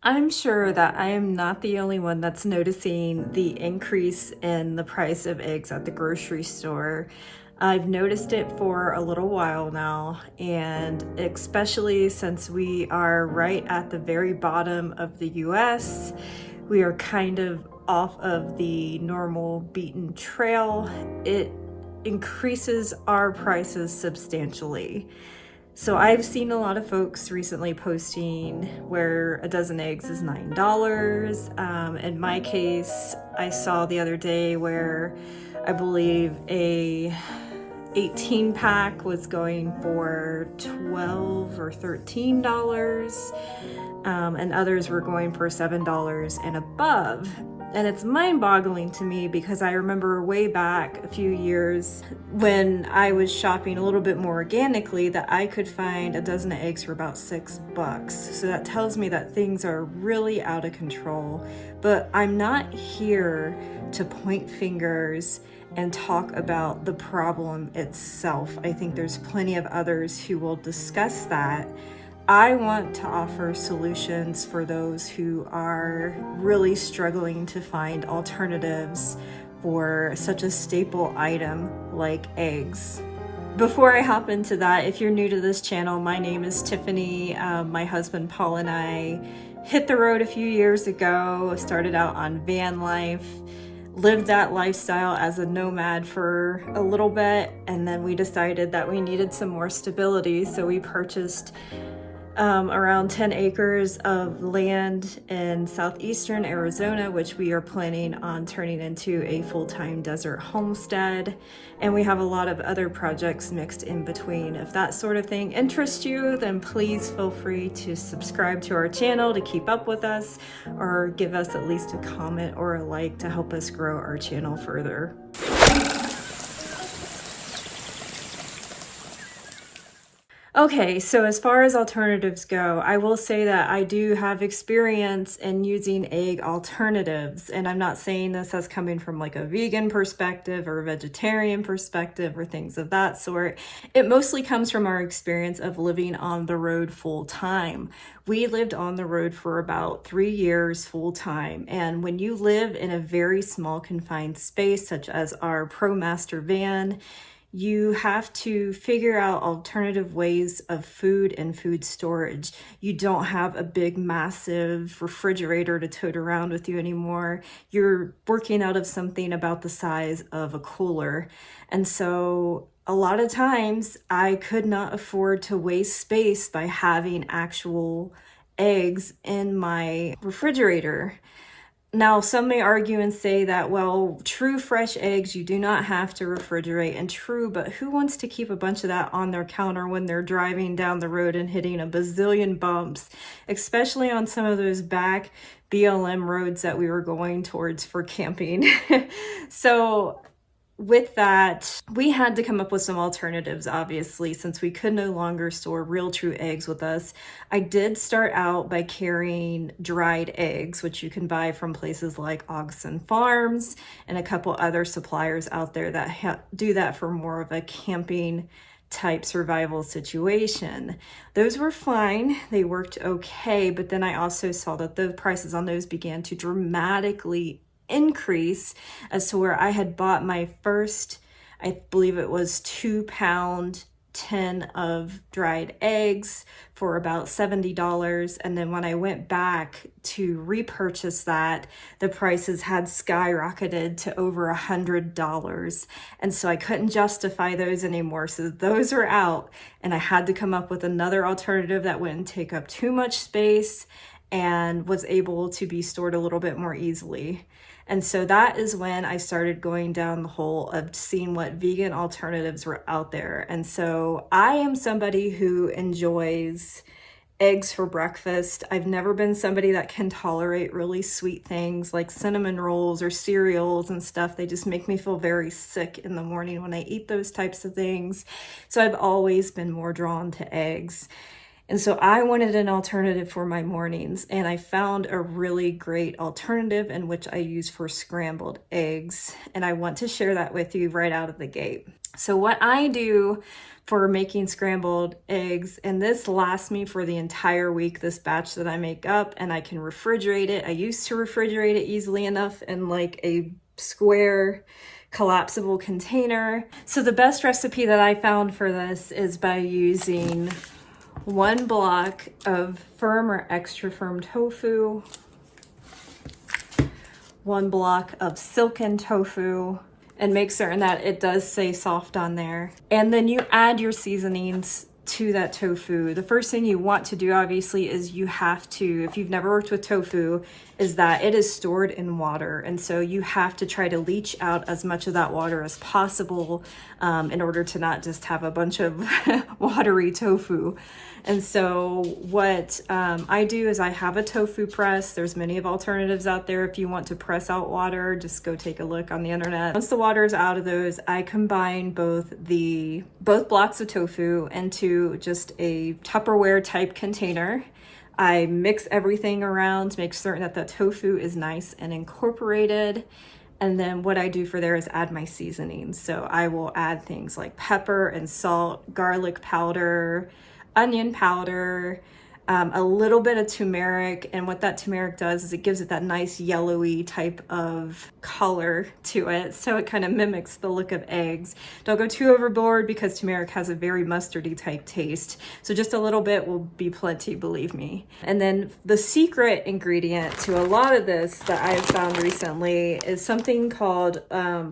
I'm sure that I am not the only one that's noticing the increase in the price of eggs at the grocery store. I've noticed it for a little while now, and especially since we are right at the very bottom of the US, we are kind of off of the normal beaten trail. It increases our prices substantially. So I've seen a lot of folks recently posting where a dozen eggs is $9. In my case, I saw the other day where I believe a 18 pack was going for $12 or $13, and others were going for $7 and above. And it's mind-boggling to me because I remember way back a few years when I was shopping a little bit more organically that I could find a dozen of eggs for about $6. So that tells me that things are really out of control. But I'm not here to point fingers and talk about the problem itself. I think there's plenty of others who will discuss that. I want to offer solutions for those who are really struggling to find alternatives for such a staple item like eggs. Before I hop into that, if you're new to this channel, my name is Tiffany. My husband Paul and I hit the road a few years ago, started out on van life, lived that lifestyle as a nomad for a little bit, and then we decided that we needed some more stability, so we purchased around 10 acres of land in southeastern Arizona, which we are planning on turning into a full-time desert homestead. And we have a lot of other projects mixed in between. If that sort of thing interests you, then please feel free to subscribe to our channel to keep up with us, or give us at least a comment or a like to help us grow our channel further. Okay, so as far as alternatives go, I will say that I do have experience in using egg alternatives, and I'm not saying this as coming from like a vegan perspective or a vegetarian perspective or things of that sort. It mostly comes from our experience of living on the road full time. We lived on the road for about 3 years full time, and when you live in a very small confined space such as our ProMaster van, you have to figure out alternative ways of food and food storage. You don't have a big, massive refrigerator to tote around with you anymore. You're working out of something about the size of a cooler. And so a lot of times I could not afford to waste space by having actual eggs in my refrigerator. Now, some may argue and say that, well, true fresh eggs, you do not have to refrigerate, and true, but who wants to keep a bunch of that on their counter when they're driving down the road and hitting a bazillion bumps, especially on some of those back BLM roads that we were going towards for camping. So with that, we had to come up with some alternatives, obviously, since we could no longer store real true eggs with us. I did start out by carrying dried eggs, which you can buy from places like Ogson Farms and a couple other suppliers out there that do that for more of a camping type survival situation. Those were fine. They worked okay, but then I also saw that the prices on those began to dramatically increase as to where I had bought my first, I believe it was 2-pound tin of dried eggs for about $70. And then when I went back to repurchase that, the prices had skyrocketed to over $100. And so I couldn't justify those anymore. So those are out, and I had to come up with another alternative that wouldn't take up too much space and was able to be stored a little bit more easily. And so that is when I started going down the hole of seeing what vegan alternatives were out there. And so I am somebody who enjoys eggs for breakfast. I've never been somebody that can tolerate really sweet things like cinnamon rolls or cereals and stuff. They just make me feel very sick in the morning when I eat those types of things. So I've always been more drawn to eggs. And so I wanted an alternative for my mornings, and I found a really great alternative in which I use for scrambled eggs. And I want to share that with you right out of the gate. So what I do for making scrambled eggs, and this lasts me for the entire week, this batch that I make up, and I can refrigerate it. I used to refrigerate it easily enough in like a square collapsible container. So the best recipe that I found for this is by using 1 block of firm or extra firm tofu, 1 block of silken tofu, and make certain that it does say soft on there. And then you add your seasonings to that tofu. The first thing you want to do, obviously, is you have to, if you've never worked with tofu, is that it is stored in water. And so you have to try to leach out as much of that water as possible in order to not just have a bunch of watery tofu. And so what I do is I have a tofu press. There's many of alternatives out there. If you want to press out water, just go take a look on the internet. Once the water is out of those, I combine both blocks of tofu into just a Tupperware type container. I mix everything around to make certain that the tofu is nice and incorporated. And then what I do for there is add my seasonings. So I will add things like pepper and salt, garlic powder, onion powder, a little bit of turmeric. And what that turmeric does is it gives it that nice yellowy type of color to it. So it kind of mimics the look of eggs. Don't go too overboard because turmeric has a very mustardy type taste. So just a little bit will be plenty, believe me. And then the secret ingredient to a lot of this that I've found recently is something called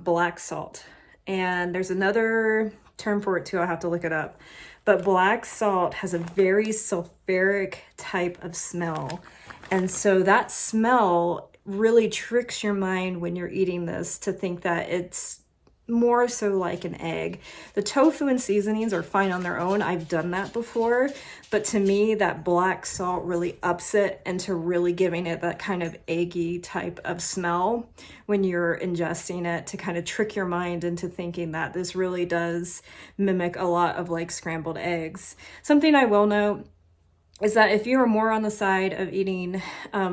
black salt. And there's another term for it too. I'll have to look it up. But black salt has a very sulfuric type of smell. And so that smell really tricks your mind when you're eating this to think that it's more so like an egg. The tofu and seasonings are fine on their own. I've done that before, but to me, that black salt really ups it into really giving it that kind of eggy type of smell when you're ingesting it, to kind of trick your mind into thinking that this really does mimic a lot of like scrambled eggs. Something I will note is that if you are more on the side of eating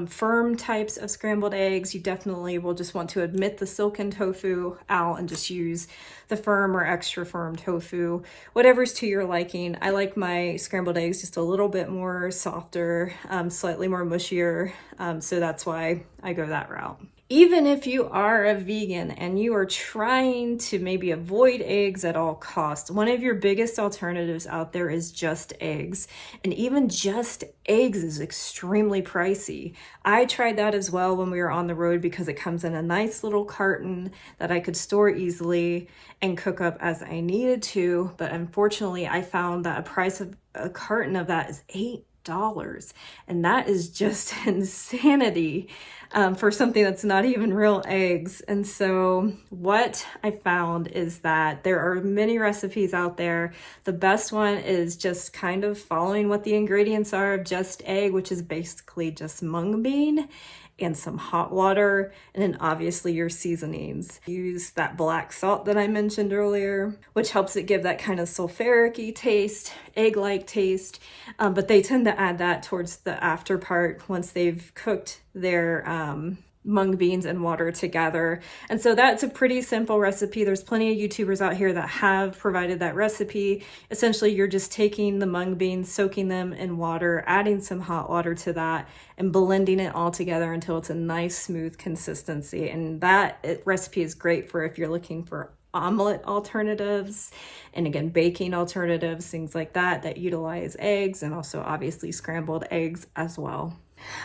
firm types of scrambled eggs, you definitely will just want to omit the silken tofu out and just use the firm or extra firm tofu, whatever's to your liking. I like my scrambled eggs just a little bit more softer, slightly more mushier, so that's why I go that route. Even if you are a vegan and you are trying to maybe avoid eggs at all costs, one of your biggest alternatives out there is just eggs. And even just eggs is extremely pricey. I tried that as well when we were on the road because it comes in a nice little carton that I could store easily and cook up as I needed to. But unfortunately, I found that a price of a carton of that is $8. And that is just insanity for something that's not even real eggs. And so what I found is that there are many recipes out there. The best one is just kind of following what the ingredients are of just egg, which is basically just mung bean and some hot water, and then obviously your seasonings. Use that black salt that I mentioned earlier, which helps it give that kind of sulfuric-y taste, egg-like taste, but they tend to add that towards the after part once they've cooked their mung beans and water together. And so that's a pretty simple recipe. There's plenty of YouTubers out here that have provided that recipe. Essentially, you're just taking the mung beans, soaking them in water, adding some hot water to that, and blending it all together until it's a nice, smooth consistency. And that recipe is great for if you're looking for omelet alternatives, and again, baking alternatives, things like that, that utilize eggs, and also obviously scrambled eggs as well.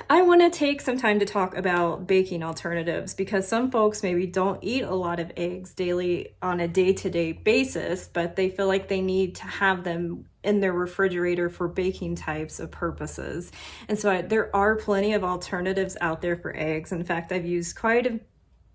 I want to take some time to talk about baking alternatives because some folks maybe don't eat a lot of eggs daily on a day-to-day basis, but they feel like they need to have them in their refrigerator for baking types of purposes. And so there are plenty of alternatives out there for eggs. In fact, I've used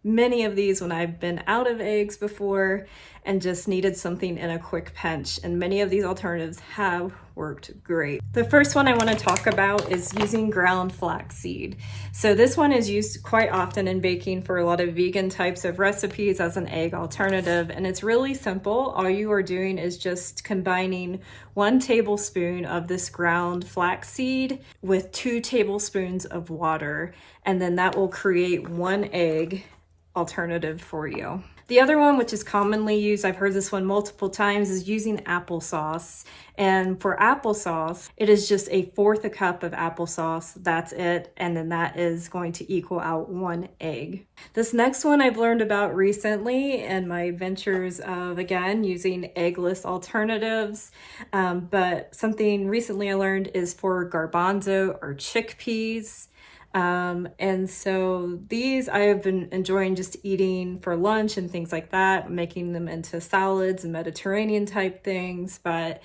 many of these when I've been out of eggs before and just needed something in a quick pinch. And many of these alternatives have worked great. The first one I want to talk about is using ground flaxseed. So this one is used quite often in baking for a lot of vegan types of recipes as an egg alternative. And it's really simple. All you are doing is just combining 1 tablespoon of this ground flaxseed with 2 tablespoons of water. And then that will create 1 egg alternative for you. The other one, which is commonly used, I've heard this one multiple times, is using applesauce. And for applesauce, it is just 1/4 cup of applesauce. That's it. And then that is going to equal out 1 egg. This next one I've learned about recently in my adventures of, again, using eggless alternatives. But something recently I learned is for garbanzo or chickpeas. And so these I have been enjoying just eating for lunch and things like that, making them into salads and Mediterranean type things. But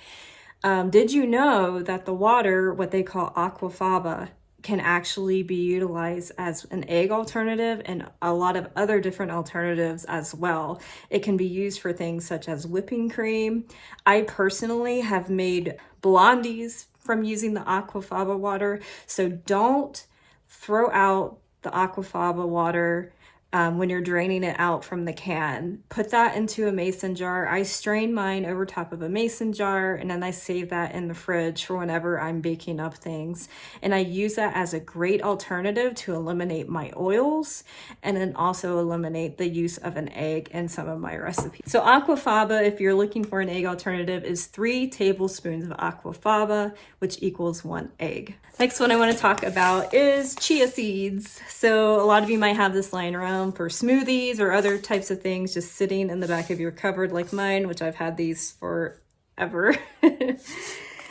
did you know that the water, what they call aquafaba, can actually be utilized as an egg alternative and a lot of other different alternatives as well? It can be used for things such as whipping cream. I personally have made blondies from using the aquafaba water, so don't throw out the aquafaba water when you're draining it out from the can. Put that into a mason jar. I strain mine over top of a mason jar, and then I save that in the fridge for whenever I'm baking up things. And I use that as a great alternative to eliminate my oils and then also eliminate the use of an egg in some of my recipes. So aquafaba, if you're looking for an egg alternative, is 3 tablespoons of aquafaba, which equals 1 egg. Next one I want to talk about is chia seeds. So a lot of you might have this lying around for smoothies or other types of things, just sitting in the back of your cupboard like mine, which I've had these forever.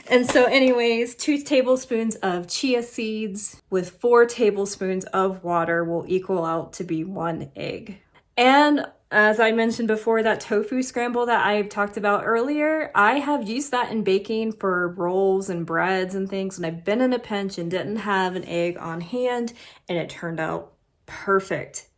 And so anyways, 2 tablespoons of chia seeds with 4 tablespoons of water will equal out to be 1 egg. And as I mentioned before, that tofu scramble that I talked about earlier, I have used that in baking for rolls and breads and things when I've been in a pinch and didn't have an egg on hand, and it turned out perfect.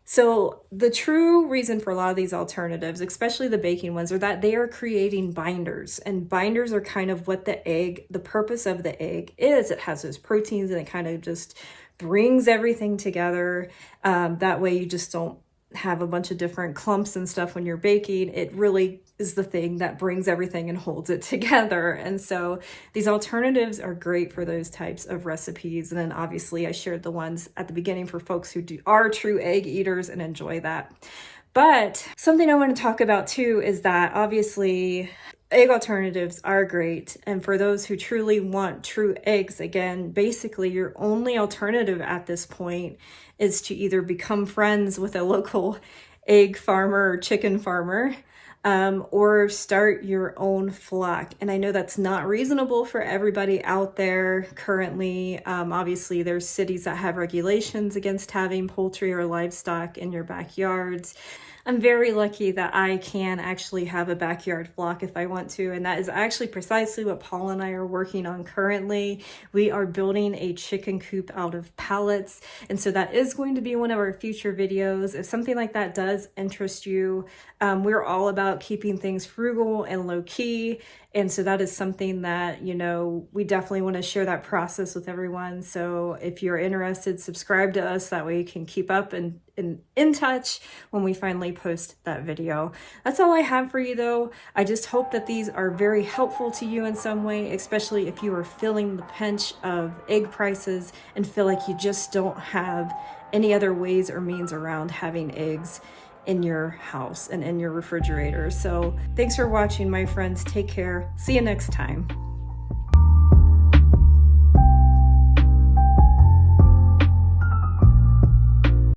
So the true reason for a lot of these alternatives, especially the baking ones, are that they are creating binders, and binders are kind of what the purpose of the egg is. It has those proteins and it kind of just brings everything together. That way you just don't have a bunch of different clumps and stuff when you're baking. It really is the thing that brings everything and holds it together. And so these alternatives are great for those types of recipes. And then obviously I shared the ones at the beginning for folks who are true egg eaters and enjoy that. But something I want to talk about too is that obviously egg alternatives are great. And for those who truly want true eggs, again, basically your only alternative at this point is to either become friends with a local egg farmer or chicken farmer, or start your own flock. And I know that's not reasonable for everybody out there currently. Obviously, there's cities that have regulations against having poultry or livestock in your backyards. I'm very lucky that I can actually have a backyard flock if I want to, and that is actually precisely what Paul and I are working on currently. We are building a chicken coop out of pallets, and so that is going to be one of our future videos. If something like that does interest you, we're all about keeping things frugal and low-key, and so that is something that, you know, we definitely want to share that process with everyone. So if you're interested, subscribe to us. That way you can keep up and in touch when we finally post that video. That's all I have for you though. I just hope that these are very helpful to you in some way, especially if you are feeling the pinch of egg prices and feel like you just don't have any other ways or means around having eggs in your house and in your refrigerator. So thanks for watching, my friends. Take care. See you next time.